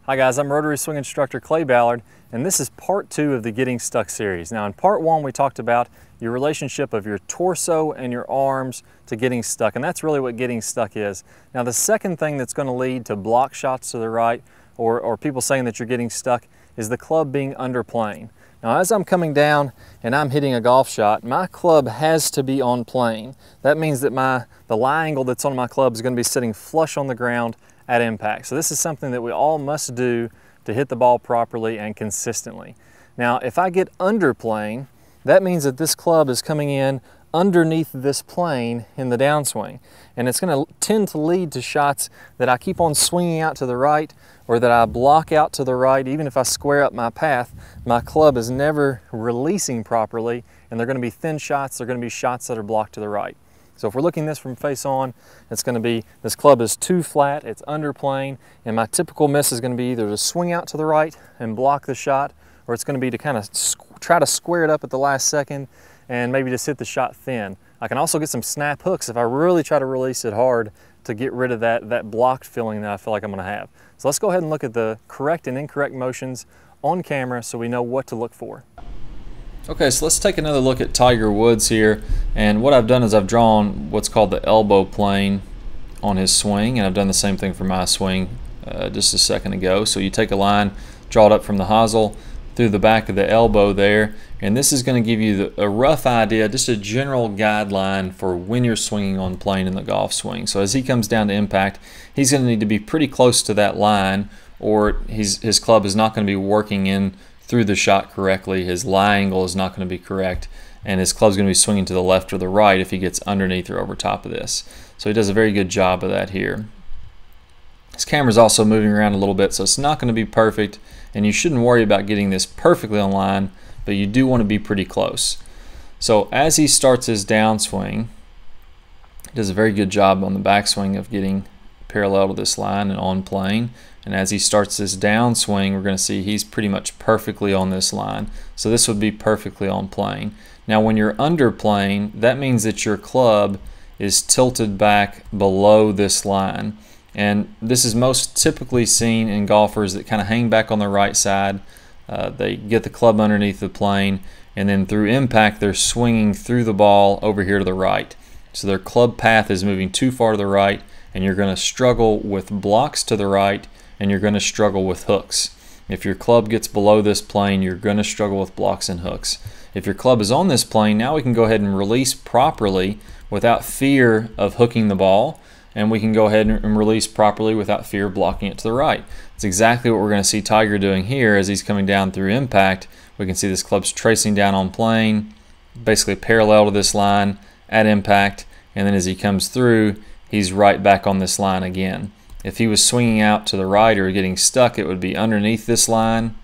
Hi guys, I'm Rotary Swing instructor Clay Ballard, and this is part 2 of the Getting Stuck series. Now in part 1 we talked about your relationship of your torso and your arms to getting stuck, and that's really what getting stuck is. Now the second thing that's going to lead to block shots to the right or people saying that you're getting stuck is the club being underplaying. Now as I'm coming down and I'm hitting a golf shot, my club has to be on plane. That means that the lie angle that's on my club is going to be sitting flush on the ground at impact. So this is something that we all must do to hit the ball properly and consistently. Now if I get underplaying, that means that this club is coming in underneath this plane in the downswing, and it's going to tend to lead to shots that I keep on swinging out to the right or that I block out to the right. Even if I square up my path, my club is never releasing properly, and they're going to be thin shots. They're going to be shots that are blocked to the right. So if we're looking this from face on, it's going to be this club is too flat, it's underplaying, and my typical miss is going to be either to swing out to the right and block the shot, or it's going to be to kind of try to square it up at the last second and maybe just hit the shot thin. I can also get some snap hooks if I really try to release it hard to get rid of that blocked feeling that I feel like I'm going to have. So let's go ahead and look at the correct and incorrect motions on camera so we know what to look for. Okay, so let's take another look at Tiger Woods here, and what I've done is I've drawn what's called the elbow plane on his swing, and I've done the same thing for my swing just a second ago. So you take a line, draw it up from the hosel through the back of the elbow there, and this is going to give you a rough idea, just a general guideline for when you're swinging on plane in the golf swing. So as he comes down to impact, he's going to need to be pretty close to that line, or his club is not going to be working in through the shot correctly. His lie angle is not going to be correct, and his club's going to be swinging to the left or the right if he gets underneath or over top of this. So he does a very good job of that here. His camera's also moving around a little bit, so it's not going to be perfect, and you shouldn't worry about getting this perfectly on line, but you do want to be pretty close. So as he starts his downswing, he does a very good job on the backswing of getting parallel to this line and on plane. And as he starts this downswing, we're going to see he's pretty much perfectly on this line. So this would be perfectly on plane. Now when you're under plane, that means that your club is tilted back below this line. And this is most typically seen in golfers that kind of hang back on the right side. They get the club underneath the plane, and then through impact they're swinging through the ball over here to the right. So their club path is moving too far to the right, and you're going to struggle with blocks to the right, and you're going to struggle with hooks. If your club gets below this plane, you're going to struggle with blocks and hooks. If your club is on this plane, now we can go ahead and release properly without fear of hooking the ball, and we can go ahead and release properly without fear of blocking it to the right. It's exactly what we're going to see Tiger doing here as he's coming down through impact. We can see this club's tracing down on plane, basically parallel to this line at impact, and then as he comes through, he's right back on this line again. If he was swinging out to the right or getting stuck, it would be underneath this line,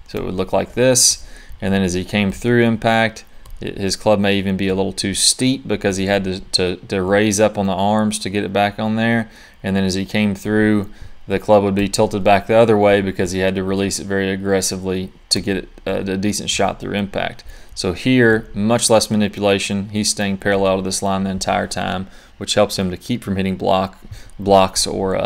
so it would look like this. And then as he came through impact, his club may even be a little too steep because he had to raise up on the arms to get it back on there. And then as he came through, the club would be tilted back the other way because he had to release it very aggressively to get a decent shot through impact. So here, much less manipulation. He's staying parallel to this line the entire time, which helps him to keep from hitting blocks or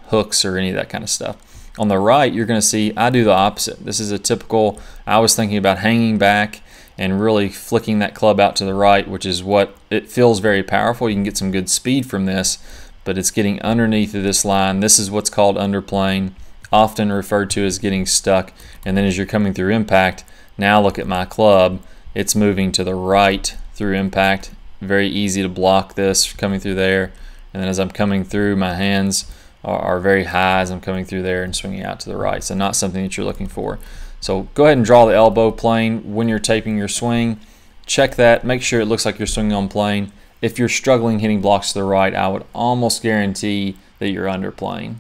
hooks or any of that kind of stuff. On the right, you're going to see I do the opposite. This is a typical, I was thinking about hanging back and really flicking that club out to the right, which is what, it feels very powerful. You can get some good speed from this, but it's getting underneath of this line. This is what's called underplaying, often referred to as getting stuck. And then as you're coming through impact, now look at my club. It's moving to the right through impact. Very easy to block this coming through there. And then as I'm coming through, my hands are very high as I'm coming through there and swinging out to the right. So not something that you're looking for. So go ahead and draw the elbow plane when you're taping your swing. Check that. Make sure it looks like you're swinging on plane. If you're struggling hitting blocks to the right, I would almost guarantee that you're underplaying.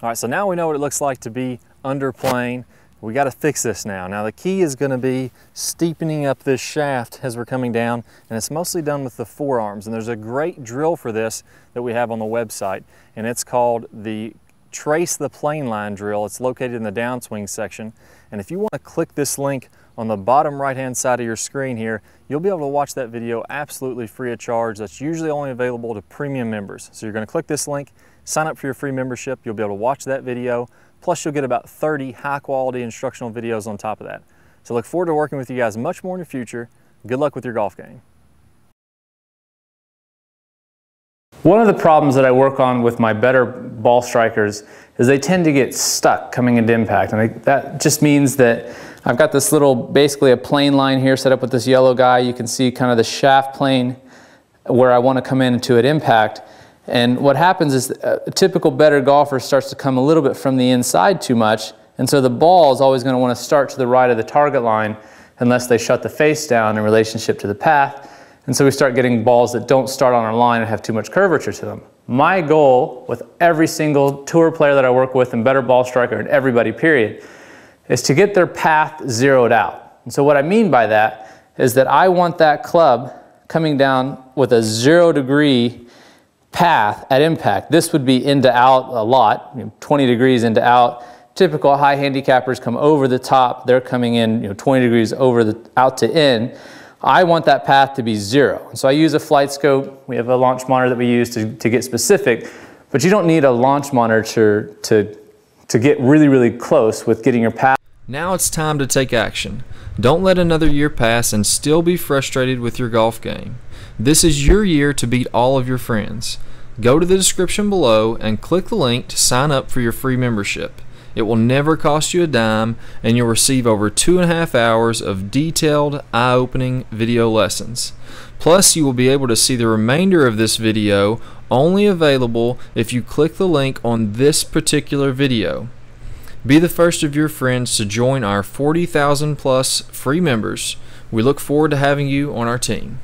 All right, so now we know what it looks like to be underplaying. We got to fix this now. Now the key is going to be steepening up this shaft as we're coming down, and it's mostly done with the forearms. And there's a great drill for this that we have on the website, and it's called the Trace the Plane Line drill. It's located in the downswing section. And if you want to click this link on the bottom right hand side of your screen here, you'll be able to watch that video absolutely free of charge. That's usually only available to premium members. So you're going to click this link, sign up for your free membership. You'll be able to watch that video, plus you'll get about 30 high-quality instructional videos on top of that. So look forward to working with you guys much more in the future. Good luck with your golf game. One of the problems that I work on with my better ball strikers is they tend to get stuck coming into impact, and that just means that I've got this little, basically a plane line here set up with this yellow guy. You can see kind of the shaft plane where I want to come into at impact, and what happens is a typical better golfer starts to come a little bit from the inside too much, and so the ball is always going to want to start to the right of the target line unless they shut the face down in relationship to the path. And so we start getting balls that don't start on our line and have too much curvature to them. My goal with every single tour player that I work with and better ball striker and everybody period is to get their path zeroed out. And so what I mean by that is that I want that club coming down with a 0-degree path at impact. This would be into out a lot, 20 degrees into out. Typical high handicappers come over the top. They're coming in 20 degrees over out to in. I want that path to be 0. So I use a flight scope. We have a launch monitor that we use to get specific, but you don't need a launch monitor to get really, really close with getting your path. Now it's time to take action. Don't let another year pass and still be frustrated with your golf game. This is your year to beat all of your friends. Go to the description below and click the link to sign up for your free membership. It will never cost you a dime, and you'll receive over 2.5 hours of detailed, eye-opening video lessons. Plus, you will be able to see the remainder of this video, only available if you click the link on this particular video. Be the first of your friends to join our 40,000 plus free members. We look forward to having you on our team.